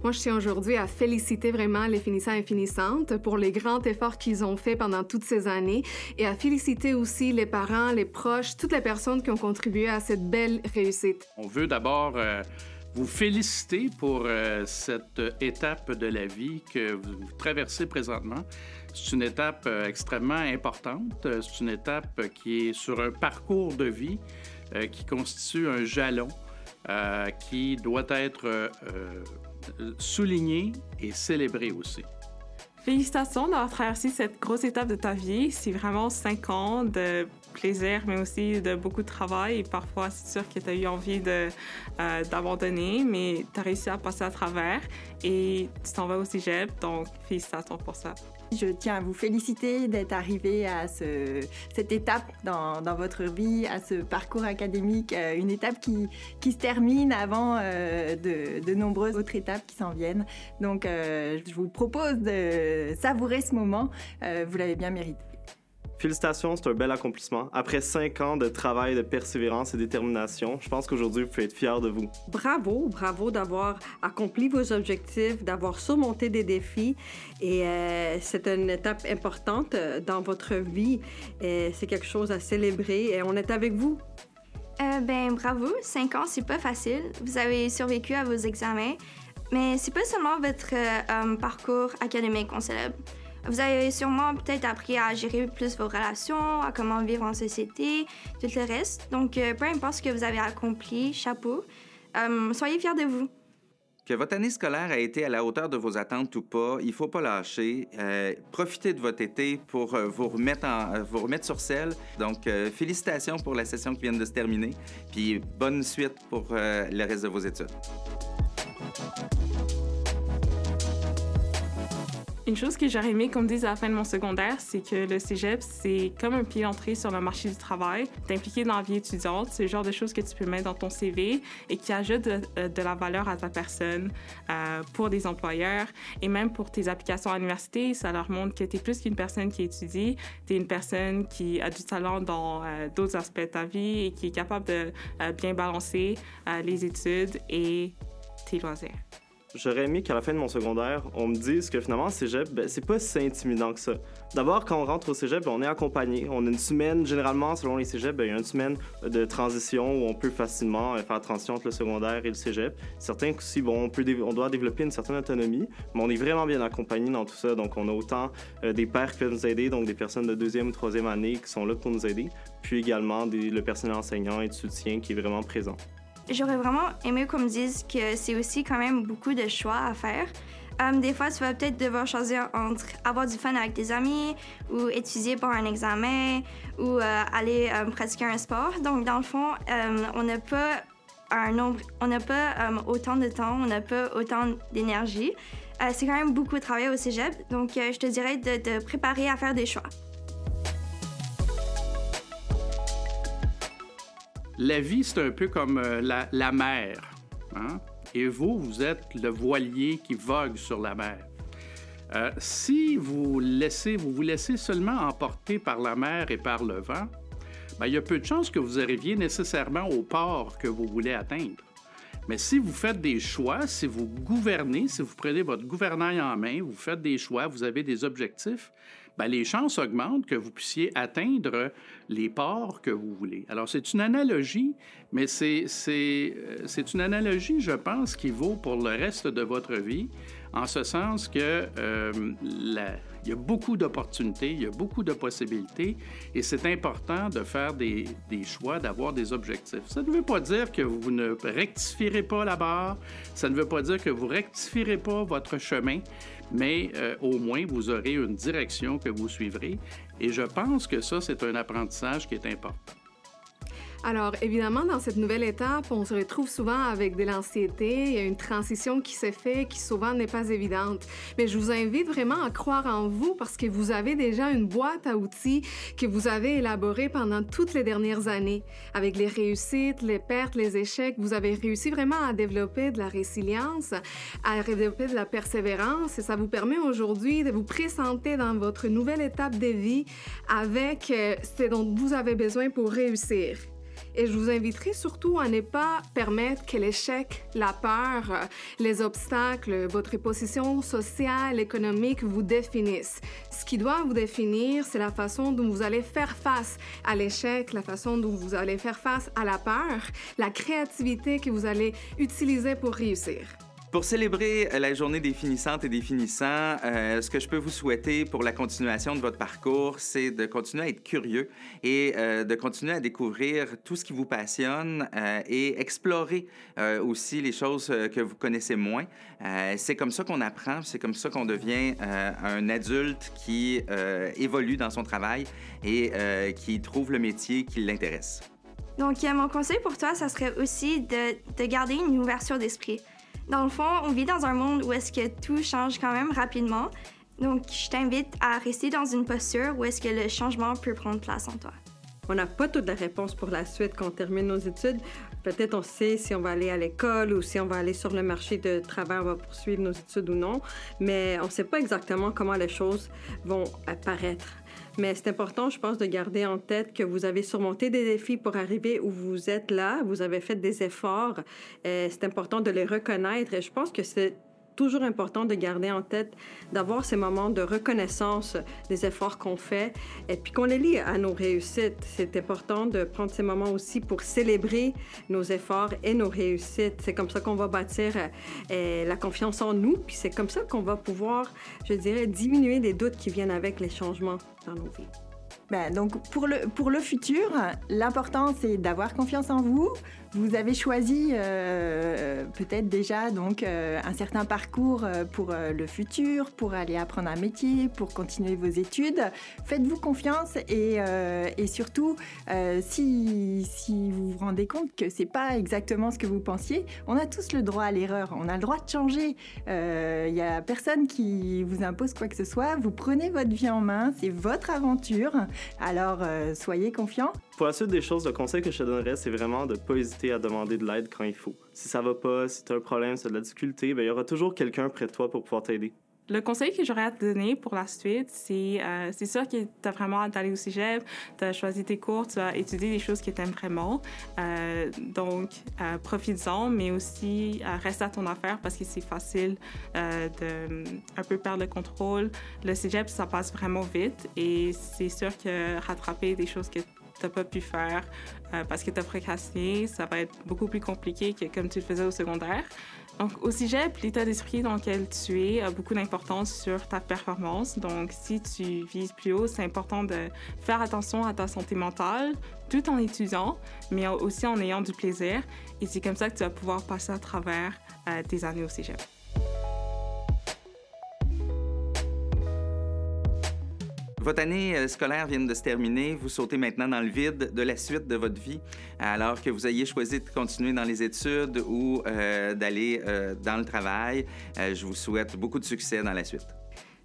Moi, je tiens aujourd'hui à féliciter vraiment les finissants et finissantes pour les grands efforts qu'ils ont faits pendant toutes ces années et à féliciter aussi les parents, les proches, toutes les personnes qui ont contribué à cette belle réussite. On veut d'abord vous féliciter pour cette étape de la vie que vous traversez présentement. C'est une étape extrêmement importante. C'est une étape qui est sur un parcours de vie qui constitue un jalon qui doit être souligné et célébré aussi. Félicitations d'avoir traversé cette grosse étape de ta vie. C'est vraiment 5 ans de plaisir, mais aussi de beaucoup de travail. Et parfois, c'est sûr que tu as eu envie d'abandonner, mais tu as réussi à passer à travers et tu t'en vas au cégep. Donc, félicitations pour ça. Je tiens à vous féliciter d'être arrivé à cette étape dans votre vie, à ce parcours académique, une étape qui se termine avant de nombreuses autres étapes qui s'en viennent. Donc, je vous propose de savourer ce moment. Vous l'avez bien mérité. Félicitations, c'est un bel accomplissement. Après 5 ans de travail, de persévérance et de détermination, je pense qu'aujourd'hui, vous pouvez être fiers de vous. Bravo, bravo d'avoir accompli vos objectifs, d'avoir surmonté des défis. Et c'est une étape importante dans votre vie. C'est quelque chose à célébrer. Et on est avec vous. Bravo, 5 ans, c'est pas facile. Vous avez survécu à vos examens. Mais c'est pas seulement votre parcours académique qu'on célèbre. Vous avez sûrement peut-être appris à gérer plus vos relations, à comment vivre en société, tout le reste. Donc, peu importe ce que vous avez accompli, chapeau, soyez fiers de vous. Que votre année scolaire a été à la hauteur de vos attentes ou pas, il ne faut pas lâcher. Profitez de votre été pour vous remettre sur selle. Donc, félicitations pour la session qui vient de se terminer. Puis, bonne suite pour le reste de vos études. Une chose que j'aurais aimé qu'on me dise à la fin de mon secondaire, c'est que le cégep, c'est comme un pied d'entrée sur le marché du travail. T'es impliqué dans la vie étudiante, c'est le genre de choses que tu peux mettre dans ton CV et qui ajoute de la valeur à ta personne pour des employeurs et même pour tes applications à l'université. Ça leur montre que t'es plus qu'une personne qui étudie, t'es une personne qui a du talent dans d'autres aspects de ta vie et qui est capable de bien balancer les études et tes loisirs. J'aurais aimé qu'à la fin de mon secondaire, on me dise que finalement, le cégep, c'est pas si intimidant que ça. D'abord, quand on rentre au cégep, on est accompagné. On a une semaine, généralement, selon les cégeps, il y a une semaine de transition où on peut facilement faire la transition entre le secondaire et le cégep. Certains aussi, bon, on doit développer une certaine autonomie, mais on est vraiment bien accompagné dans tout ça. Donc, on a autant des pairs qui peuvent nous aider, donc des personnes de 2e ou 3e année qui sont là pour nous aider, puis également le personnel enseignant et de soutien qui est vraiment présent. J'aurais vraiment aimé qu'on me dise que c'est aussi quand même beaucoup de choix à faire. Des fois, tu vas peut-être devoir choisir entre avoir du fun avec tes amis ou étudier pour un examen ou aller pratiquer un sport. Donc, dans le fond, on n'a pas autant de temps, on n'a pas autant d'énergie. C'est quand même beaucoup de travail au cégep. Donc, je te dirais de te préparer à faire des choix. La vie, c'est un peu comme la mer, hein? Et vous êtes le voilier qui vogue sur la mer. Si vous vous laissez seulement emporter par la mer et par le vent, bien, il y a peu de chances que vous arriviez nécessairement au port que vous voulez atteindre. Mais si vous faites des choix, si vous gouvernez, si vous prenez votre gouvernail en main, vous faites des choix, vous avez des objectifs, bien, les chances augmentent que vous puissiez atteindre les ports que vous voulez. Alors, c'est une analogie, mais c'est une analogie, je pense, qui vaut pour le reste de votre vie, en ce sens que il y a beaucoup d'opportunités, il y a beaucoup de possibilités, et c'est important de faire des choix, d'avoir des objectifs. Ça ne veut pas dire que vous ne rectifierez pas la barre, ça ne veut pas dire que vous rectifierez pas votre chemin, mais au moins, vous aurez une direction que vous suivrez. Et je pense que ça, c'est un apprentissage qui est important. Alors, évidemment, dans cette nouvelle étape, on se retrouve souvent avec de l'anxiété. Il y a une transition qui se fait qui souvent n'est pas évidente. Mais je vous invite vraiment à croire en vous parce que vous avez déjà une boîte à outils que vous avez élaborée pendant toutes les dernières années. Avec les réussites, les pertes, les échecs, vous avez réussi vraiment à développer de la résilience, à développer de la persévérance et ça vous permet aujourd'hui de vous présenter dans votre nouvelle étape de vie avec ce dont vous avez besoin pour réussir. Et je vous inviterai surtout à ne pas permettre que l'échec, la peur, les obstacles, votre position sociale, économique vous définissent. Ce qui doit vous définir, c'est la façon dont vous allez faire face à l'échec, la façon dont vous allez faire face à la peur, la créativité que vous allez utiliser pour réussir. Pour célébrer la journée des finissantes et des finissants, ce que je peux vous souhaiter pour la continuation de votre parcours, c'est de continuer à être curieux et de continuer à découvrir tout ce qui vous passionne et explorer aussi les choses que vous connaissez moins. C'est comme ça qu'on apprend, c'est comme ça qu'on devient un adulte qui évolue dans son travail et qui trouve le métier qui l'intéresse. Donc, mon conseil pour toi, ça serait aussi de garder une ouverture d'esprit. Dans le fond, on vit dans un monde où est-ce que tout change quand même rapidement. Donc, je t'invite à rester dans une posture où est-ce que le changement peut prendre place en toi. On n'a pas toutes les réponses pour la suite quand on termine nos études. Peut-être on sait si on va aller à l'école ou si on va aller sur le marché de travail, on va poursuivre nos études ou non, mais on ne sait pas exactement comment les choses vont apparaître. Mais c'est important, je pense, de garder en tête que vous avez surmonté des défis pour arriver où vous êtes là, vous avez fait des efforts. C'est important de les reconnaître et je pense que c'est toujours important de garder en tête, d'avoir ces moments de reconnaissance des efforts qu'on fait et puis qu'on les lie à nos réussites. C'est important de prendre ces moments aussi pour célébrer nos efforts et nos réussites. C'est comme ça qu'on va bâtir la confiance en nous, puis c'est comme ça qu'on va pouvoir, je dirais, diminuer les doutes qui viennent avec les changements dans nos vies. Donc pour le futur, l'important c'est d'avoir confiance en vous. Vous avez choisi peut-être déjà donc un certain parcours pour le futur, pour aller apprendre un métier, pour continuer vos études. Faites-vous confiance et surtout si vous vous rendez compte que c'est pas exactement ce que vous pensiez, on a tous le droit à l'erreur. On a le droit de changer. Il y a personne qui vous impose quoi que ce soit. Vous prenez votre vie en main, c'est votre aventure. Alors, soyez confiants. Pour la suite des choses, le conseil que je te donnerais, c'est vraiment de ne pas hésiter à demander de l'aide quand il faut. Si ça va pas, si tu as un problème, si tu as de la difficulté, bien, il y aura toujours quelqu'un près de toi pour pouvoir t'aider. Le conseil que j'aurais à te donner pour la suite, c'est sûr que tu as vraiment hâte d'aller au cégep, tu as choisi tes cours, tu as étudié des choses que tu aimes vraiment. Donc, profites-en, mais aussi reste à ton affaire parce que c'est facile de un peu perdre le contrôle. Le cégep, ça passe vraiment vite et c'est sûr que rattraper des choses que tu n'as pas pu faire parce que tu as procrastiné, ça va être beaucoup plus compliqué que comme tu le faisais au secondaire. Donc, au cégep, l'état d'esprit dans lequel tu es a beaucoup d'importance sur ta performance. Donc, si tu vises plus haut, c'est important de faire attention à ta santé mentale tout en étudiant, mais aussi en ayant du plaisir. Et c'est comme ça que tu vas pouvoir passer à travers tes années au cégep. Votre année scolaire vient de se terminer. Vous sautez maintenant dans le vide de la suite de votre vie, alors que vous ayez choisi de continuer dans les études ou d'aller dans le travail. Je vous souhaite beaucoup de succès dans la suite.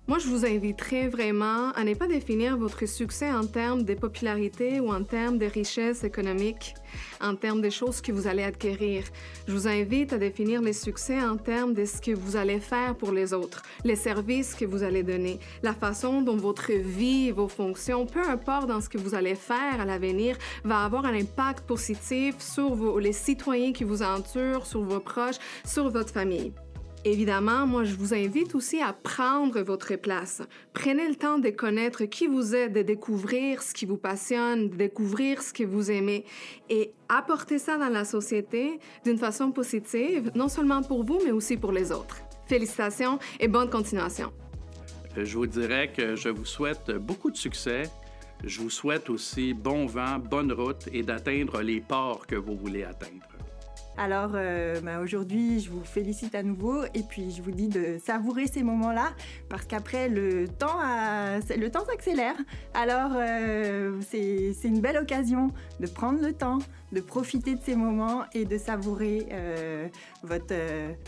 Moi, je vous inviterais vraiment à ne pas définir votre succès en termes de popularité ou en termes de richesse économique, en termes des choses que vous allez acquérir. Je vous invite à définir les succès en termes de ce que vous allez faire pour les autres, les services que vous allez donner, la façon dont votre vie, vos fonctions, peu importe dans ce que vous allez faire à l'avenir, va avoir un impact positif sur les citoyens qui vous entourent, sur vos proches, sur votre famille. Évidemment, moi, je vous invite aussi à prendre votre place. Prenez le temps de connaître qui vous êtes, de découvrir ce qui vous passionne, de découvrir ce que vous aimez et apporter ça dans la société d'une façon positive, non seulement pour vous, mais aussi pour les autres. Félicitations et bonne continuation. Je vous dirais que je vous souhaite beaucoup de succès. Je vous souhaite aussi bon vent, bonne route et d'atteindre les ports que vous voulez atteindre. Alors aujourd'hui, je vous félicite à nouveau et puis je vous dis de savourer ces moments-là parce qu'après, le temps s'accélère. Alors c'est une belle occasion de prendre le temps, de profiter de ces moments et de savourer votre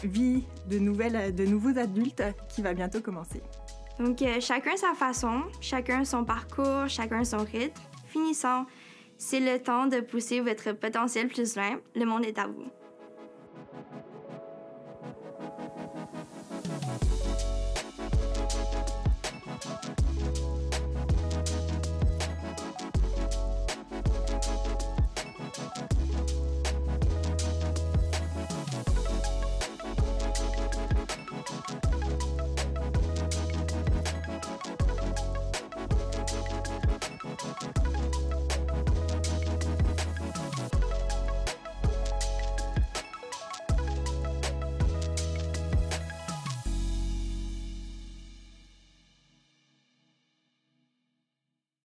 vie de nouveaux adultes qui va bientôt commencer. Donc, chacun sa façon, chacun son parcours, chacun son rythme. Finissons. C'est le temps de pousser votre potentiel plus loin. Le monde est à vous.